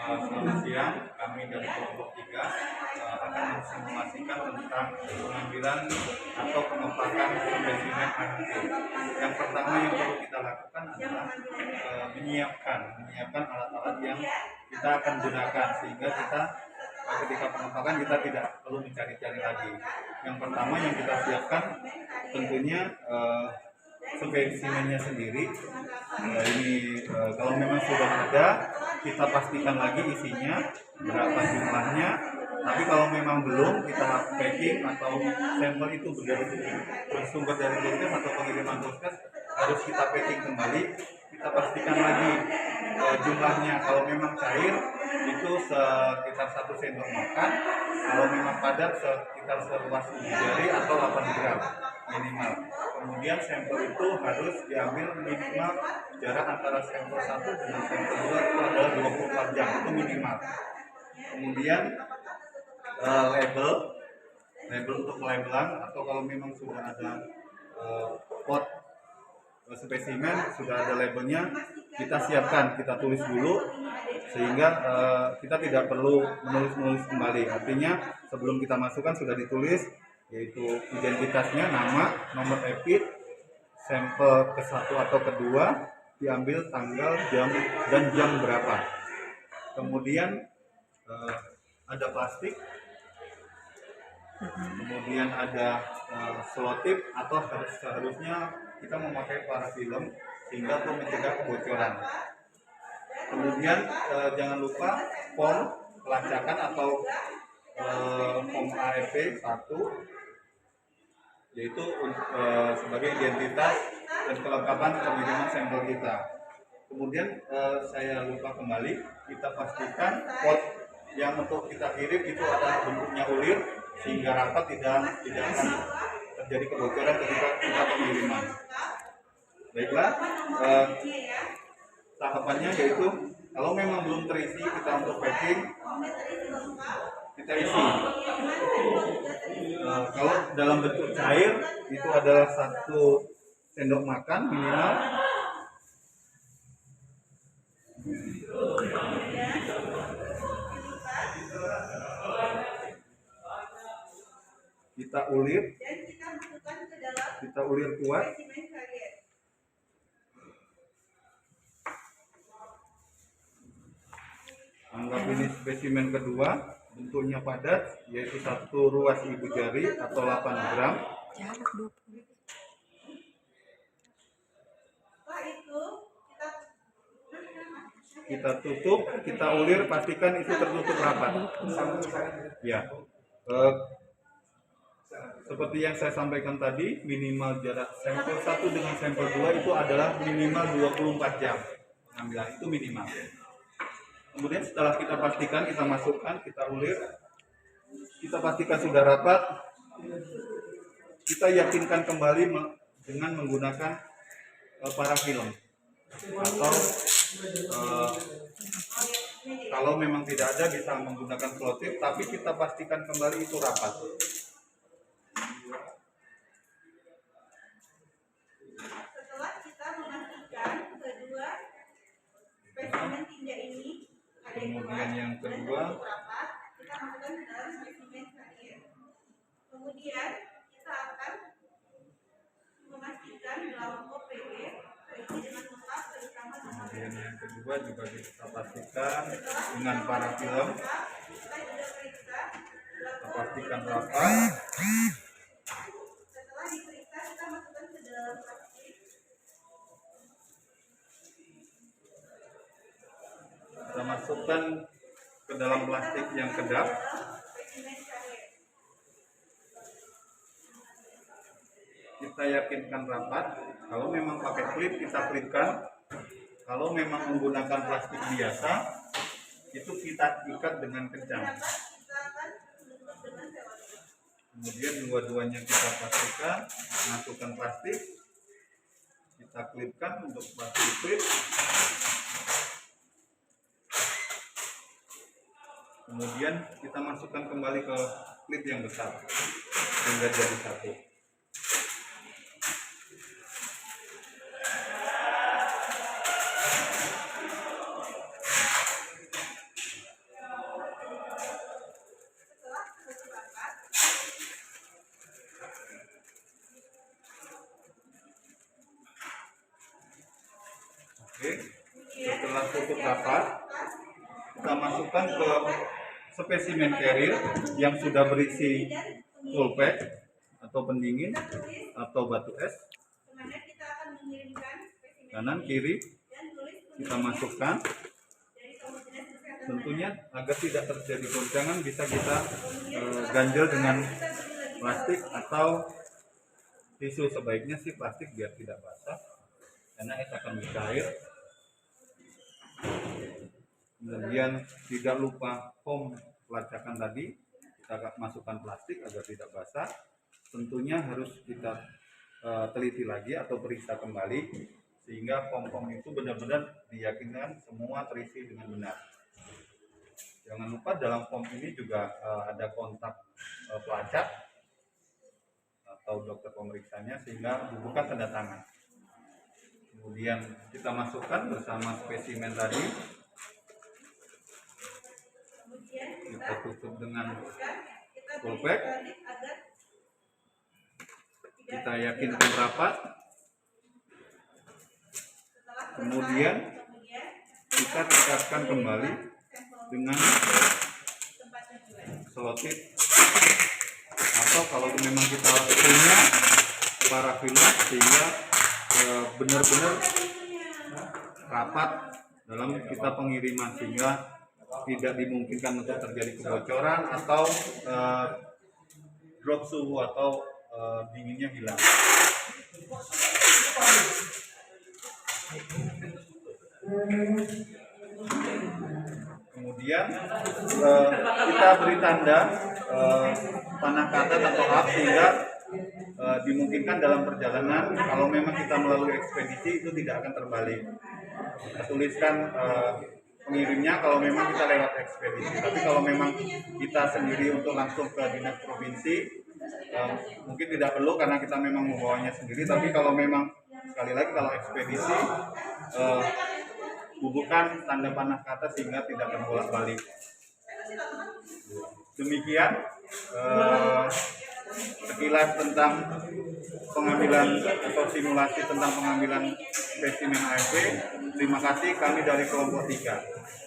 Selamat siang, kami dari kelompok 3 akan mensimulasikan tentang pengambilan atau pengepakan spesimen AMP. Yang pertama yang perlu kita lakukan adalah menyiapkan alat-alat yang kita akan gunakan, sehingga kita ketika pengepakan kita tidak perlu mencari-cari lagi. Yang pertama yang kita siapkan tentunya spesimennya sendiri. Kalau memang sudah ada, kita pastikan lagi isinya berapa jumlahnya. Tapi kalau memang belum, kita packing atau sampel itu bersumber dari puskes atau pengiriman puskes, harus kita packing kembali. Kita pastikan lagi jumlahnya. Kalau memang cair itu sekitar 1 sendok makan. Kalau memang padat sekitar seluas jari atau 8 gram minimal. Kemudian sampel itu harus diambil minimal jarak antara sampel 1 dengan sampel 2 itu adalah 24 jam, itu minimal. Kemudian label untuk pelabelan, atau kalau memang sudah ada pot spesimen, sudah ada labelnya, kita siapkan, kita tulis dulu, sehingga kita tidak perlu menulis kembali. Artinya sebelum kita masukkan sudah ditulis, yaitu identitasnya, nama, nomor EPID, sampel ke-1 atau ke-2, diambil tanggal, jam, dan jam berapa. Kemudian ada plastik, kemudian ada selotip, atau seharusnya kita memakai parafilm sehingga untuk mencegah kebocoran. Kemudian jangan lupa form pelacakan atau form ARP 1, yaitu sebagai identitas dan kelengkapan pengiriman sampel kita. Kemudian saya lupa kembali, kita pastikan pot yang untuk kita kirim itu adalah bentuknya ulir, sehingga rapat, tidak akan terjadi kebocoran ketika kita pengiriman. Baiklah, tahapannya yaitu kalau memang belum terisi, kita untuk packing, kita isi. Kalau dalam bentuk cair itu adalah 1 sendok makan minimal. Kita ulir kuat. Anggap ini spesimen kedua, bentuknya padat, yaitu 1 ruas ibu jari atau 8 gram. Kita tutup, kita ulir, pastikan itu tertutup rapat. Ya, seperti yang saya sampaikan tadi, minimal jarak sampel 1 dengan sampel 2 itu adalah minimal 24 jam pengambilan, itu minimal. Kemudian setelah kita pastikan, kita masukkan, kita ulir, kita pastikan sudah rapat, kita yakinkan kembali dengan menggunakan parafilm, atau kalau memang tidak ada bisa menggunakan selotip, tapi kita pastikan kembali itu rapat. Setelah kita memastikan kedua spesimen tinja ini, kemudian yang kedua kita masukkan ke dalam spesimen karier. Kemudian kita akan memastikan dalam OPG terisi dengan lengkap terutama. Kemudian yang kedua juga kita pastikan dengan parafilm, kita pastikan rapat. Setelah diperiksa, kita masukkan ke dalam plastik. Kita masukkan ke dalam plastik yang kedap. Kita yakinkan rapat. Kalau memang pakai klip, kita klipkan. Kalau memang menggunakan plastik biasa, itu kita ikat dengan kencang. Kemudian dua-duanya kita pastikan, masukkan plastik, kita klipkan untuk plastik klip. Kemudian kita masukkan kembali ke klip yang besar sehingga jadi 1. Oke, setelah tutup rapat, kita masukkan ke spesimen carrier yang sudah berisi full pack atau pendingin atau batu es. Kemana kita akan mengirimkan spesimen Kanan kiri dan tulis kita masukkan. dari Kamu Dinas Kesehatan. Tentunya agar tidak terjadi goncangan bisa kita ganjel dengan plastik atau tisu. Sebaiknya sih plastik biar tidak basah karena es akan bercair. Kemudian tidak lupa foam pelacakan tadi kita masukkan plastik agar tidak basah. Tentunya harus kita teliti lagi atau periksa kembali sehingga foam itu benar-benar diyakinkan semua terisi dengan benar. Jangan lupa dalam foam ini juga ada kontak pelacak atau dokter pemeriksanya sehingga bubukan tanda tangan. Kemudian kita masukkan bersama spesimen tadi. Kita tutup dengan full pack. Kita yakinkan rapat. Kemudian kita tekatkan kembali dengan selotip atau kalau memang kita punya parafilm sehingga benar-benar rapat dalam kita pengiriman sehingga tidak dimungkinkan untuk terjadi kebocoran atau drop suhu atau dinginnya hilang. Kemudian kita beri tanda panah katet atau hub sehingga dimungkinkan dalam perjalanan kalau memang kita melalui ekspedisi itu tidak akan terbalik. Kita tuliskan pengirimnya kalau memang kita lewat ekspedisi. Tapi kalau memang kita sendiri untuk langsung ke dinas provinsi mungkin tidak perlu karena kita memang membawanya sendiri. Tapi kalau memang sekali lagi kalau ekspedisi bubukan tanda panah kata sehingga tidak terbolak-balik. Demikian sekilas tentang pengambilan atau simulasi tentang pengambilan spesimen AFP. Terima kasih, kami dari kelompok 3.